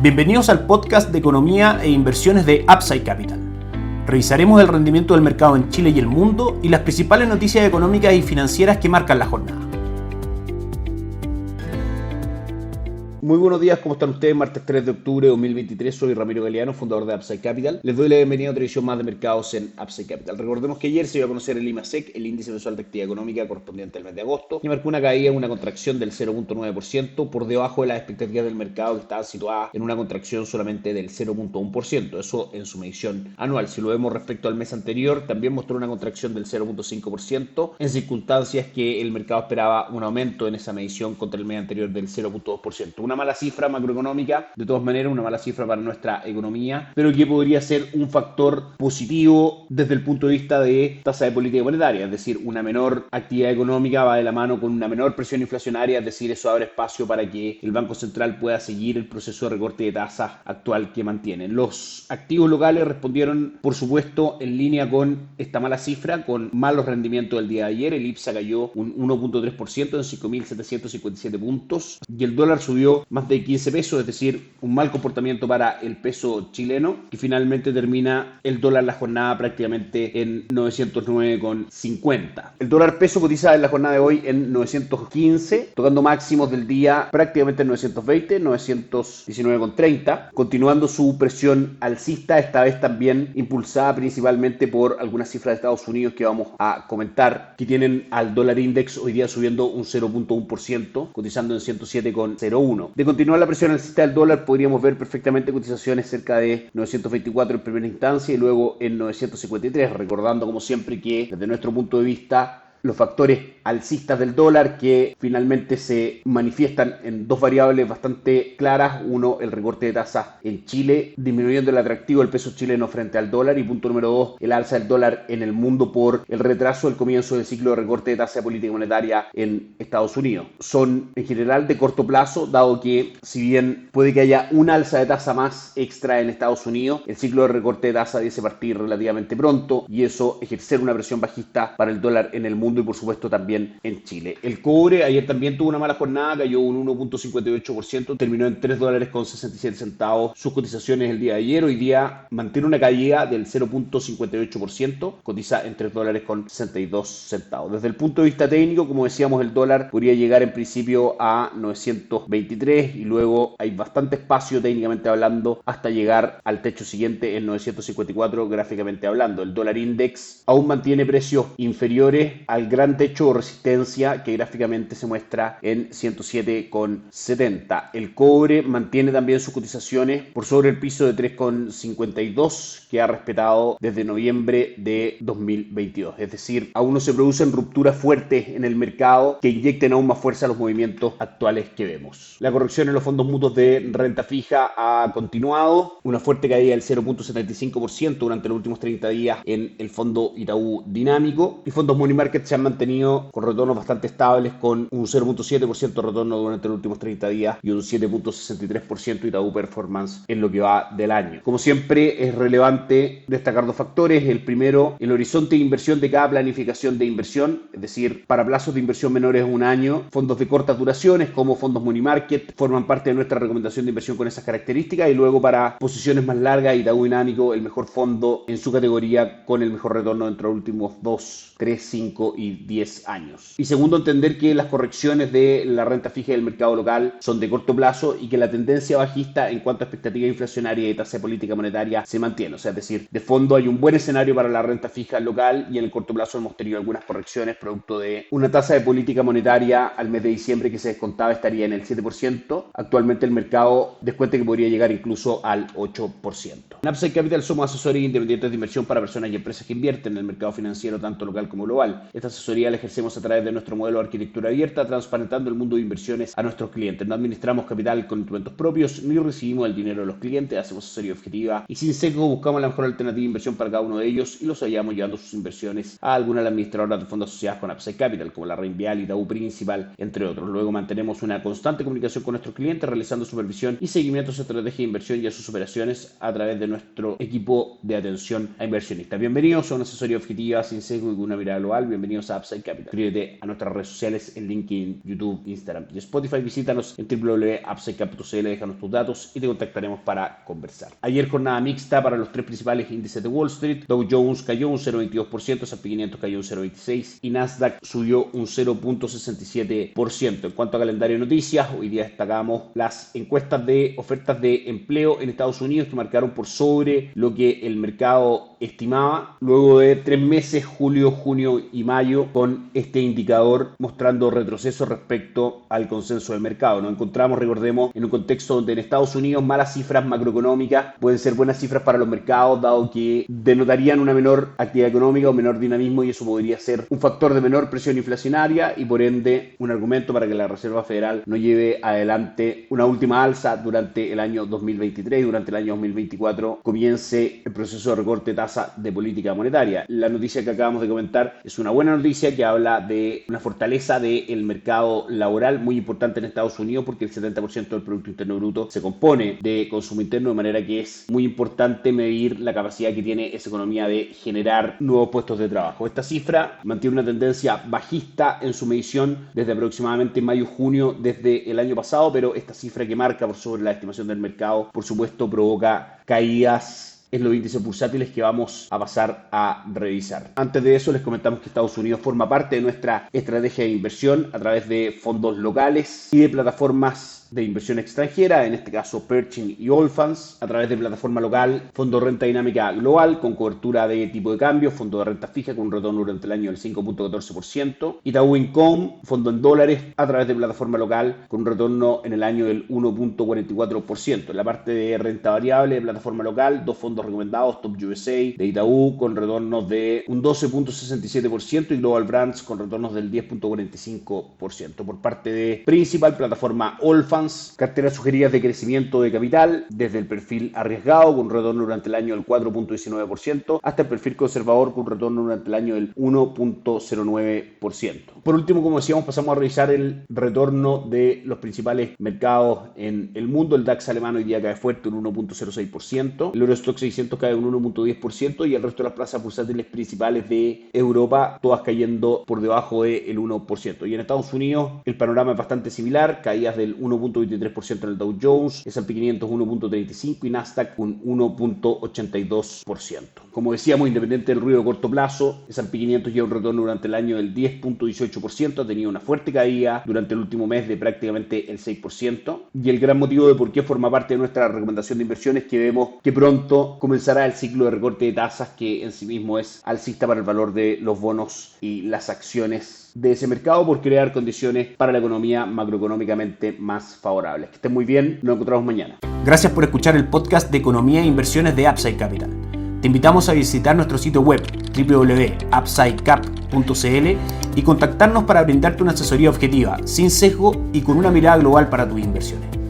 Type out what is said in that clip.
Bienvenidos al podcast de economía e inversiones de Upside Capital. Revisaremos el rendimiento del mercado en Chile y el mundo y las principales noticias económicas y financieras que marcan la jornada. Muy buenos días, ¿cómo están ustedes? Martes 3 de octubre de 2023, soy Ramiro Galeano, fundador de Upside Capital. Les doy la bienvenida a otra edición más de mercados en Upside Capital. Recordemos que ayer se dio a conocer el IMASEC, el índice mensual de actividad económica correspondiente al mes de agosto, y marcó una caída, una contracción del 0.9%, por debajo de las expectativas del mercado, que estaban situadas en una contracción solamente del 0.1%. Eso en su medición anual. Si lo vemos respecto al mes anterior, también mostró una contracción del 0.5%, en circunstancias que el mercado esperaba un aumento en esa medición contra el mes anterior del 0.2%. Una mala cifra macroeconómica, de todas maneras una mala cifra para nuestra economía, pero que podría ser un factor positivo desde el punto de vista de tasa de política monetaria, es decir, una menor actividad económica va de la mano con una menor presión inflacionaria, es decir, eso abre espacio para que el Banco Central pueda seguir el proceso de recorte de tasas actual que mantienen. Los activos locales respondieron, por supuesto, en línea con esta mala cifra, con malos rendimientos del día de ayer. El IPSA cayó un 1.3% en 5.757 puntos y el dólar subió más de 15 pesos, es decir, un mal comportamiento para el peso chileno, que finalmente termina el dólar la jornada prácticamente en 909,50. El dólar peso cotiza en la jornada de hoy en 915, tocando máximos del día prácticamente en 920, 919,30, continuando su presión alcista, esta vez también impulsada principalmente por algunas cifras de Estados Unidos que vamos a comentar, que tienen al dólar index hoy día subiendo un 0.1%, cotizando en 107,01. De continuar la presión alcista del dólar, podríamos ver perfectamente cotizaciones cerca de 924 en primera instancia y luego en 953, recordando como siempre que desde nuestro punto de vista los factores alcistas del dólar que finalmente se manifiestan en dos variables bastante claras. Uno, el recorte de tasas en Chile, disminuyendo el atractivo del peso chileno frente al dólar, y punto número dos, el alza del dólar en el mundo por el retraso del comienzo del ciclo de recorte de tasa de política monetaria en Estados Unidos. Son en general de corto plazo, dado que si bien puede que haya una alza de tasa más extra en Estados Unidos, el ciclo de recorte de tasa debe partir relativamente pronto y eso ejercer una presión bajista para el dólar en el mundo y por supuesto también en Chile. El cobre ayer también tuvo una mala jornada, cayó un 1.58%, terminó en $3.67 sus cotizaciones el día de ayer. Hoy día mantiene una caída del 0.58%, cotiza en $3.62. Desde el punto de vista técnico, como decíamos, el dólar podría llegar en principio a 923 y luego hay bastante espacio técnicamente hablando hasta llegar al techo siguiente en 954 gráficamente hablando. El dólar index aún mantiene precios inferiores al gran techo o resistencia que gráficamente se muestra en 107,70. El cobre mantiene también sus cotizaciones por sobre el piso de 3,52 que ha respetado desde noviembre de 2022. Es decir, aún no se producen rupturas fuertes en el mercado que inyecten aún más fuerza a los movimientos actuales que vemos. La corrección en los fondos mutuos de renta fija ha continuado, una fuerte caída del 0.75% durante los últimos 30 días en el fondo Itaú Dinámico, y fondos money market se han mantenido con retornos bastante estables, con un 0.7% de retorno durante los últimos 30 días y un 7.63% Itaú Performance en lo que va del año. Como siempre, es relevante destacar dos factores. El primero, el horizonte de inversión de cada planificación de inversión, es decir, para plazos de inversión menores a un año, fondos de cortas duraciones como fondos money market forman parte de nuestra recomendación de inversión con esas características, y luego para posiciones más largas, Itaú Dinámico, el mejor fondo en su categoría con el mejor retorno dentro de los últimos 2, 3, 5 y 10 años. Y segundo, entender que las correcciones de la renta fija del mercado local son de corto plazo y que la tendencia bajista en cuanto a expectativa inflacionaria y tasa de política monetaria se mantiene. O sea, es decir, de fondo hay un buen escenario para la renta fija local y en el corto plazo hemos tenido algunas correcciones producto de una tasa de política monetaria al mes de diciembre que se descontaba estaría en el 7%. Actualmente el mercado descuenta que podría llegar incluso al 8%. En Upside Capital somos asesores independientes de inversión para personas y empresas que invierten en el mercado financiero tanto local como global. Esta asesoría la ejercemos a través de nuestro modelo de arquitectura abierta, transparentando el mundo de inversiones a nuestros clientes. No administramos capital con instrumentos propios, ni recibimos el dinero de los clientes, hacemos asesoría objetiva y sin sesgo buscamos la mejor alternativa de inversión para cada uno de ellos y los hallamos llevando sus inversiones a alguna de las administradoras de fondos asociadas con Upside Capital, como la Reinvial, Itaú Principal, entre otros. Luego mantenemos una constante comunicación con nuestros clientes, realizando supervisión y seguimiento a su estrategia de inversión y a sus operaciones a través de nuestro equipo de atención a inversionistas. Bienvenidos a una asesoría objetiva, sin sesgo y con una mirada global. Bienvenidos bienvenidos a Upside Capital. Suscríbete a nuestras redes sociales en LinkedIn, YouTube, Instagram y Spotify. Visítanos en www.upsidecapital.cl, déjanos tus datos y te contactaremos para conversar. Ayer jornada mixta para los tres principales índices de Wall Street. Dow Jones cayó un 0,22%, S&P 500 cayó un 0,26% y Nasdaq subió un 0,67%. En cuanto a calendario de noticias, hoy día destacamos las encuestas de ofertas de empleo en Estados Unidos que marcaron por sobre lo que el mercado estimaba, luego de 3 meses, julio, junio y mayo, con este indicador mostrando retroceso respecto al consenso del mercado. Nos encontramos, recordemos, en un contexto donde en Estados Unidos malas cifras macroeconómicas pueden ser buenas cifras para los mercados, dado que denotarían una menor actividad económica o menor dinamismo, y eso podría ser un factor de menor presión inflacionaria y por ende un argumento para que la Reserva Federal no lleve adelante una última alza durante el año 2023 y durante el año 2024 comience el proceso de recorte de tasa de política monetaria. La noticia que acabamos de comentar es una buena noticia que habla de una fortaleza del mercado laboral muy importante en Estados Unidos, porque el 70% del Producto Interno Bruto se compone de consumo interno, de manera que es muy importante medir la capacidad que tiene esa economía de generar nuevos puestos de trabajo. Esta cifra mantiene una tendencia bajista en su medición desde aproximadamente mayo-junio desde el año pasado, pero esta cifra que marca por sobre la estimación del mercado, por supuesto, provoca caídas en los índices bursátiles que vamos a pasar a revisar. Antes de eso, les comentamos que Estados Unidos forma parte de nuestra estrategia de inversión a través de fondos locales y de plataformas de inversión extranjera, en este caso Pershing y Allfunds, a través de plataforma local, fondo de renta dinámica global con cobertura de tipo de cambio, fondo de renta fija con un retorno durante el año del 5.14%, Itaú Income, fondo en dólares a través de plataforma local con un retorno en el año del 1.44%. En la parte de renta variable de plataforma local, dos fondos recomendados, Top USA de Itaú con retornos de un 12.67% y Global Brands con retornos del 10.45%. Por parte de principal plataforma Allfunds, carteras sugeridas de crecimiento de capital desde el perfil arriesgado con un retorno durante el año del 4.19% hasta el perfil conservador con un retorno durante el año del 1.09%. Por último, como decíamos, pasamos a revisar el retorno de los principales mercados en el mundo. El DAX alemán hoy día cae fuerte un 1.06%, el Eurostoxx 600 cae un 1.10% y el resto de las plazas bursátiles principales de Europa todas cayendo por debajo del 1%. Y en Estados Unidos el panorama es bastante similar, caídas del 1.23% en el Dow Jones, S&P 500 1.35% y Nasdaq un 1.82%. Como decíamos, independiente del ruido de corto plazo, S&P 500 lleva un retorno durante el año del 10.18%, ha tenido una fuerte caída durante el último mes de prácticamente el 6%, y el gran motivo de por qué forma parte de nuestra recomendación de inversión es que vemos que pronto comenzará el ciclo de recorte de tasas que en sí mismo es alcista para el valor de los bonos y las acciones de ese mercado por crear condiciones para la economía macroeconómicamente más favorables. Que estén muy bien, nos encontramos mañana. Gracias por escuchar el podcast de Economía e Inversiones de Upside Capital. Te invitamos a visitar nuestro sitio web www.upsidecap.cl y contactarnos para brindarte una asesoría objetiva, sin sesgo y con una mirada global para tus inversiones.